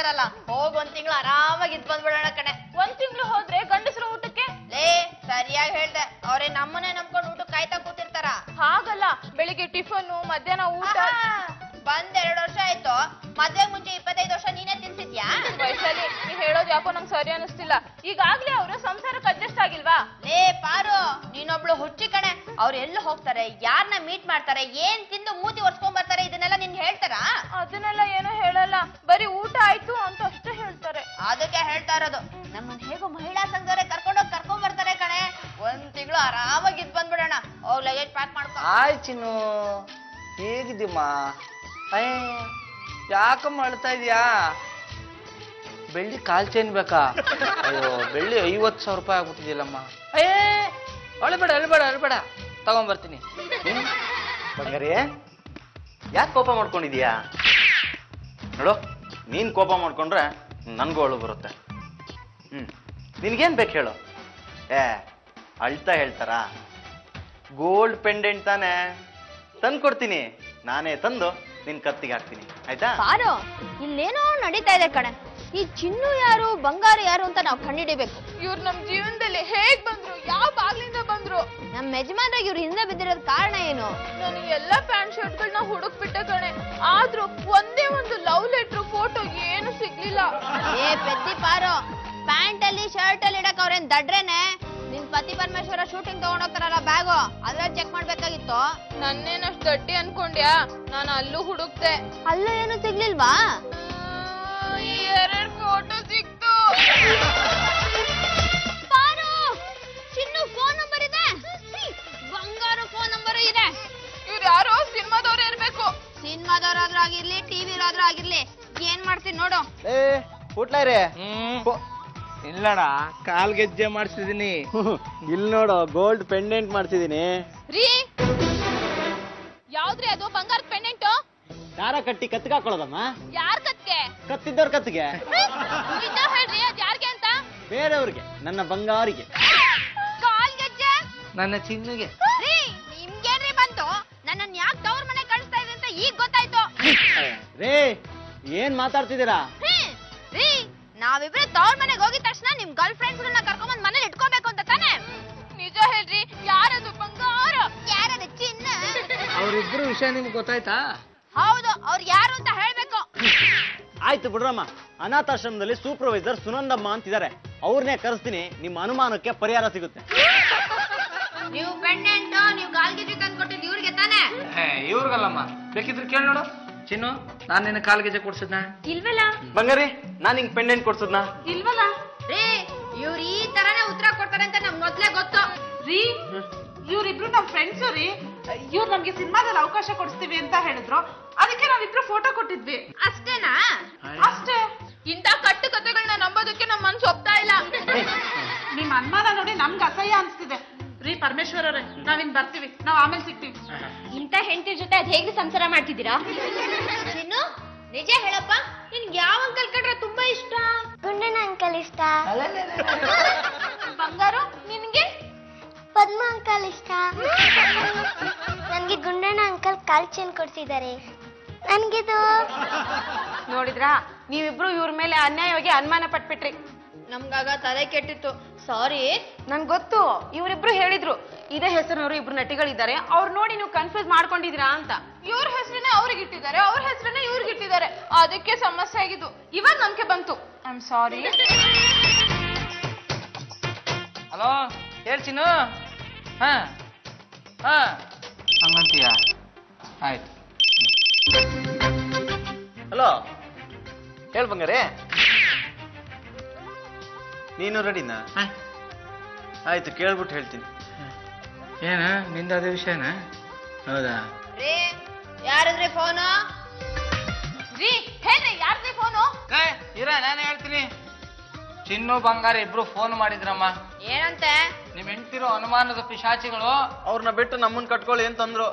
ಹೇಳ್ತಾರಲ್ಲ, ಹೋಗ್ 1 ತಿಂಗಳು ಆರಾಮಾಗಿ ಇದ್ ಬಂದ್ಬಿಡೋಣ ಕಣೆ. 1 ತಿಂಗಳು ಹೋದ್ರೆ ಗಂಡಸರ ಊಟಕ್ಕೆ? ಲೇ ಸರಿಯಾಗಿ ಹೇಳ್ದೆ, ಅವ್ರೇ ನಮ್ಮನೆ ನಂಬ್ಕೊಂಡು ಊಟ ಕಾಯ್ತಾ ಕೂತಿರ್ತಾರ. ಹಾಗಲ್ಲ, ಬೆಳಿಗ್ಗೆ ಟಿಫನ್, ಮಧ್ಯಾಹ್ನ ಊಟ. ಬಂದ್ 2 ವರ್ಷ ಆಯ್ತು, ಮದ್ವೆಗ್ ಮುಂಚೆ 25 ವರ್ಷ ನೀನೇ ತಿನ್ಸಿದ್ಯಾ? ವಯಸ್ಸಲ್ಲಿ ನೀವ್ ಹೇಳೋದು ಯಾಕೋ ನಂಗೆ ಸರಿ ಅನಿಸ್ತಿಲ್ಲ. ಈಗಾಗ್ಲೇ ಅವರು ಸಂಸಾರಕ್ಕೆ ಅಡ್ಜಸ್ಟ್ ಆಗಿಲ್ವಾ? ಲೇ ಪಾರು, ನೀನೊಬ್ಳು ಹುಚ್ಚಿ ಕಣೆ. ಅವ್ರು ಎಲ್ಲ ಹೋಗ್ತಾರೆ, ಯಾರನ್ನ ಮೀಟ್ ಮಾಡ್ತಾರೆ, ಏನ್ ತಿಂದು ಮೂತಿ ಒರ್ಸ್ಕೊಂಡ್ ಬರ್ತಾರೆ, ಇದನ್ನೆಲ್ಲ ನಿನ್ ಹೇಳ್ತಾರಾ? ಅದನ್ನೆಲ್ಲ ಏನೋ ಹೇಳಲ್ಲ, ಬರೀ ಊಟ ಆಯ್ತು ಅಂತ ಅಷ್ಟೇ ಹೇಳ್ತಾರೆ. ಅದಕ್ಕೆ ಹೇಳ್ತಾ ಇರೋದು, ನಮ್ಮನ್ ಹೇಗೋ ಮಹಿಳಾ ಸಂಘದವರೇ ಕರ್ಕೊಂಡ್ ಬರ್ತಾರೆ ಕಣೆ. 1 ತಿಂಗಳು ಆರಾಮಾಗಿ ಇದ್ ಬಂದ್ಬಿಡೋಣ. ಹೋಗ್ ಲಗೇಜ್ ಪ್ಯಾಕ್ ಮಾಡ್ಕೊ. ಆಯ್ ಚಿನ್ನು, ಹೇಗಿದ್ದೀಮ್ಮ? ಯಾಕಮ್ಮ ಅಳ್ತಾ ಇದೀಯಾ? ಬೆಳ್ಳಿ ಕಾಲ್ ಚೈನ್ ಬೇಕಾ? ಅಯ್ಯೋ, ಬೆಳ್ಳಿ 50,000 ರೂಪಾಯಿ ಆಗ್ಬಿಟ್ಟಿದ್ಯಲ್ಲಮ್ಮ. ಅಳ್ಬೇಡ ತಗೊಂಡ್ಬರ್ತೀನಿ. ಬಂಗಾರಿ, ಯಾಕೆ ಕೋಪ ಮಾಡ್ಕೊಂಡಿದೀಯಾ? ನೋಡು, ನೀನ್ ಕೋಪ ಮಾಡ್ಕೊಂಡ್ರೆ ನನ್ಗೂ ಅಳು ಬರುತ್ತೆ. ನಿನ್ಗೇನ್ ಬೇಕು ಹೇಳು? ಅಳ್ತಾ ಹೇಳ್ತಾರ? ಗೋಲ್ಡ್ ಪೆಂಡೆಂಟ್ ತಾನೆ, ತಂದು ಕೊಡ್ತೀನಿ. ನಾನೇ ತಂದು ನಿನ್ ಕತ್ತಿಗೆ ಹಾಕ್ತೀನಿ, ಆಯ್ತಾ? ಪಾರು, ಇಲ್ಲೇನೋ ನಡೀತಾ ಇದೆ ಕಣೆ. ಈ ಚಿನ್ನು ಯಾರು, ಬಂಗಾರ ಯಾರು ಅಂತ ನಾವು ಕಂಡುಹಿಡಿಬೇಕು. ಇವ್ರು ನಮ್ ಜೀವನದಲ್ಲಿ ಹೇಗ್ ಬಂದ್ರು, ಯಾವ ಬಾಗ್ಲಿಂದ ಬಂದ್ರು? ನಮ್ಮ ಯಜಮಾನ್ರಿಗೆ ಇವ್ರು ಹಿಂದೆ ಬಿದ್ದಿರೋದ್ ಕಾರಣ ಏನು? ನಾನು ಎಲ್ಲಾ ಪ್ಯಾಂಟ್ ಶರ್ಟ್ಗಳನ್ನ ಹುಡುಕ್ಬಿಟ್ಟೆ ಕಣೆ, ಆದ್ರೂ ಒಂದೇ ಒಂದು ಲವ್ ಲೆಟ್ರು, ಫೋಟೋ ಏನು ಸಿಗ್ಲಿಲ್ಲ. ಪೆದ್ದಿ ಪಾರು, ಪ್ಯಾಂಟ್ ಅಲ್ಲಿ ಶರ್ಟ್ ಅಲ್ಲಿ ಇಡಕ್ ಅವ್ರೇನ್ ದಡ್ರೇನೆ? ನಿನ್ ಪತಿ ಪರಮೇಶ್ವರ ಶೂಟಿಂಗ್ ತಗೊಂಡೋಗ್ತಾರಲ್ಲ ಬ್ಯಾಗು, ಅದ್ರಲ್ಲಿ ಚೆಕ್ ಮಾಡ್ಬೇಕಾಗಿತ್ತು. ನನ್ನೇನಷ್ಟು ದಡ್ಡಿ ಅನ್ಕೊಂಡ್ಯಾ? ನಾನು ಅಲ್ಲೂ ಹುಡುಕ್ತೆ, ಅಲ್ಲೂ ಏನು ಸಿಗ್ಲಿಲ್ವಾ? 2 ಫೋಟೋ ಸಿಕ್ತು. ಪಾರು, ಚಿನ್ನು ಫೋನ್ ನಂಬರ್ ಇದೆ, ಬಂಗಾರ ಫೋನ್ ನಂಬರ್ ಇದೆ. ಇವ್ರು ಯಾರೋ ಸಿನಿಮಾದವ್ರೇ ಇರ್ಬೇಕು. ಸಿನಿಮಾದವ್ರಾದ್ರೂ ಆಗಿರ್ಲಿ, ಟಿವಿಲಾದ್ರೂ ಆಗಿರ್ಲಿ, ಏನ್ ಮಾಡ್ತೀನಿ ನೋಡು. ಕೂಟ್ಲಾಯ್ರೆ, ಇಲ್ಲಣ್ಣ, ಕಾಲ್ ಗೆಜ್ಜೆ ಮಾಡ್ಸಿದೀನಿ. ಇಲ್ಲಿ ನೋಡು, ಗೋಲ್ಡ್ ಪೆಂಡೆಂಟ್ ಮಾಡ್ಸಿದೀನಿ. ರೀ, ಯಾವ್ದ್ರಿ ಅದು ಬಂಗಾರದ ಪೆಂಡೆಂಟು? ದಾರ ಕಟ್ಟಿ ಕತ್ತಿಗೆ ಹಾಕೊಳ್ಳೋದಮ್ಮ. ಯಾರ್ ಕತ್ಗೆ? ಕತ್ತಿದ್ದವ್ರ ಕತ್ತಿಗೆ. ನಿಜ ಹೇಳ್ರಿ, ಅದ್ ಯಾರ್ಗೆ ಅಂತ? ಬೇರೆಯವ್ರಿಗೆ, ನನ್ನ ಬಂಗಾರಿಗೆ. ಕಾಲ್ ಗೆಜ್ಜೆ ನನ್ನ ಚಿನ್ನುಗೆ. ರೀ, ನಿಮ್ಗೇನ್ರಿ ಬಂತು? ನನ್ನನ್ ಯಾಕೆ ತವ್ರ ಮನೆ ಕಳಿಸ್ತಾ ಇದೆ ಅಂತ ಈಗ ಗೊತ್ತಾಯ್ತು. ರೇ, ಏನ್ ಮಾತಾಡ್ತಿದ್ದೀರಾ? ರೀ, ನಾವಿಬ್ರು ತವ್ರ ಮನೆಗೆ ಹೋಗಿದ ತಕ್ಷಣ ನಿಮ್ ಗರ್ಲ್ ಫ್ರೆಂಡ್ಸ್ ಗಳನ್ನ ಕರ್ಕೊಂಡ್ ಮನೇಲಿ ಇಟ್ಕೋಬೇಕು ಅಂತ ತಾನೆ? ನಿಜ ಹೇಳ್ರಿ, ಯಾರದು ಬಂಗಾರ? ಯಾರದು ಚಿನ್ನ? ಅವ್ರಿಬ್ರು ವಿಷಯ ನಿಮ್ಗೆ ಗೊತ್ತಾಯ್ತಾ? ಹೌದು, ಅವ್ರು ಯಾರು ಅಂತ ಹೇಳ್ಬೇಕು. ಆಯ್ತು ಬಿಡ್ರಮ್ಮ, ಅನಾಥಾಶ್ರಮದಲ್ಲಿ ಸೂಪರ್ವೈಸರ್ ಸುನಂದಮ್ಮ ಅಂತಿದ್ದಾರೆ, ಅವ್ರನ್ನೇ ಕರೆಸ್ತೀನಿ. ನಿಮ್ಮ ಅನುಮಾನಕ್ಕೆ ಪರಿಹಾರ ಸಿಗುತ್ತೆ. ನೀವು ಪೆಂಡೆಂಟ್, ನೀವು ಗಾಲ್ಗೆಜ್ಜೆ ತಂದು ಕೊಟ್ಟಿದ್ದು ಇವ್ರಿಗೆ ತಾನೆ? ಇವ್ರಿಗಲ್ಲಮ್ಮ, ಬೇಕಿದ್ರೆ ಕೇಳಿ ನೋಡು. ಚಿನ್ನು, ನಾನ್ ನಿನ್ನ ಕಾಲ್ ಗೆಜ್ಜೆ ಕೊಡ್ಸಿದ್ನ? ಇಲ್ವಲ್ಲ. ಬಂಗಾರಿ, ನಾನ್ ಹಿಂಗ್ ಪೆಂಡೆಂಟ್ ಕೊಡ್ಸದ್ನಾ? ಇಲ್ವಲ್ಲ. ರೀ, ಇವ್ರು ಈ ತರನೇ ಉತ್ತರ ಕೊಡ್ತಾರೆ ಅಂತ ನಮ್ಗೆ ಮೊದ್ಲೇ ಗೊತ್ತು. ರೀ, ಇವ್ರಿಬ್ರು ನಮ್ ಫ್ರೆಂಡ್ಸು ರೀ. ಇವ್ರು ನಮ್ಗೆ ಸಿನಿಮಾದಲ್ಲಿ ಅವಕಾಶ ಕೊಡಿಸ್ತೀವಿ ಅಂತ ಹೇಳಿದ್ರು, ಅದಕ್ಕೆ ನಾವಿಬ್ರು ಫೋಟೋ ಕೊಟ್ಟಿದ್ವಿ. ಅಷ್ಟೇನಾ? ಅಷ್ಟೇ. ಇಂಥ ಕಟ್ಟು ಕಥೆಗಳನ್ನ ನಂಬೋದಕ್ಕೆ ನಮ್ ಮನ್ಸು ಒಪ್ತಾ ಇಲ್ಲ. ನಿಮ್ ಅನುಮಾನ ನೋಡಿ ನಮ್ಗೆ ಅಸಹ್ಯ ಅನ್ಸ್ತಿದೆ. ರೀ ಪರಮೇಶ್ವರ ಅವರೇ, ನಾವಿನ್ ಬರ್ತೀವಿ, ನಾವ್ ಆಮೇಲೆ ಸಿಗ್ತೀವಿ. ಇಂಥ ಹೆಂಡತಿ ಜೊತೆ ಅದ್ ಹೇಗೆ ಸಂಸಾರ ಮಾಡ್ತಿದ್ದೀರಾ? ಚಿನ್ನು, ನಿಜ ಹೇಳಪ್ಪ, ನಿನ್ಗೆ ಯಾವ ಅಂಕಲ್ ಕಂಡ್ರೆ ತುಂಬಾ ಇಷ್ಟ? ಗುಂಡಣ್ಣ ಅಂಕಲ್ ಇಷ್ಟ. ಬಂಗಾರು, ನಿನ್ಗೆ? ಪದ್ಮ ಅಂಕಲ್ ಇಷ್ಟ. ನನ್ಗೆ ಗುಂಡಣ್ಣ ಅಂಕಲ್ ಕಾಲ್ ಚೈನ್ ಕೊಡ್ಸಿದ್ದಾರೆ. ನನ್ಗಿದು. ನೋಡಿದ್ರಾ, ನೀವಿಬ್ರು ಇವ್ರ ಮೇಲೆ ಅನ್ಯಾಯವಾಗಿ ಅನುಮಾನ ಪಟ್ಬಿಟ್ರಿ. ನಮ್ಗಾಗ ತಲೆ ಕೆಟ್ಟಿತ್ತು, ಸಾರಿ. ನನ್ಗೆ ಗೊತ್ತು, ಇವರಿಬ್ರು ಹೇಳಿದ್ರು ಇದೇ ಹೆಸರಿನವರು ಇಬ್ರು ನಟಿಗಳಿದ್ದಾರೆ, ಅವ್ರು ನೋಡಿ ನೀವು ಕನ್ಫ್ಯೂಸ್ ಮಾಡ್ಕೊಂಡಿದೀರಾ ಅಂತ. ಇವ್ರ ಹೆಸರನ್ನೇ ಅವ್ರಿಗೆ ಇಟ್ಟಿದ್ದಾರೆ, ಅವ್ರ ಹೆಸರನ್ನೇ ಇವ್ರಿಗೆ ಇಟ್ಟಿದ್ದಾರೆ, ಅದಕ್ಕೆ ಸಮಸ್ಯೆ ಆಗಿದ್ದು. ಇವಾಗ ನಮ್ಗೆ ಬಂತು. I am sorry. ಹಲೋ, ಹೇಳ್ ಚಿನ್ನು. ಹಂಗಂತೀಯ? ಆಯ್ತು. ಹಲೋ, ಹೇಳ್ ಬಂಗಾರಿ, ನೀನು ರೆಡಿನಾ? ಆಯ್ತು, ಕೇಳ್ಬಿಟ್ಟು ಹೇಳ್ತೀನಿ. ಏನ ನಿಂದ ಅದೇ ವಿಷಯನಾ? ಹೌದಾ? ರೀ, ಯಾರದ್ರಿ ಫೋನು? ರೀ, ಹೇಳ್ರಿ ಯಾರ್ದ್ರಿ ಫೋನು? ಇರ, ನಾನು ಹೇಳ್ತೀನಿ. ಚಿನ್ನು ಬಂಗಾರ ಇಬ್ರು ಫೋನ್ ಮಾಡಿದ್ರಮ್ಮ. ಏನಂತೆ? ನಿಮ್ ಹೆಂಡ್ತಿರೋ ಅನುಮಾನದ ಪಿಶಾಚಿಗಳು ಅವ್ರನ್ನ ಬಿಟ್ಟು ನಮ್ಮನ್ ಕಟ್ಕೊಳ್ಳಿ ಅಂತಂದ್ರು.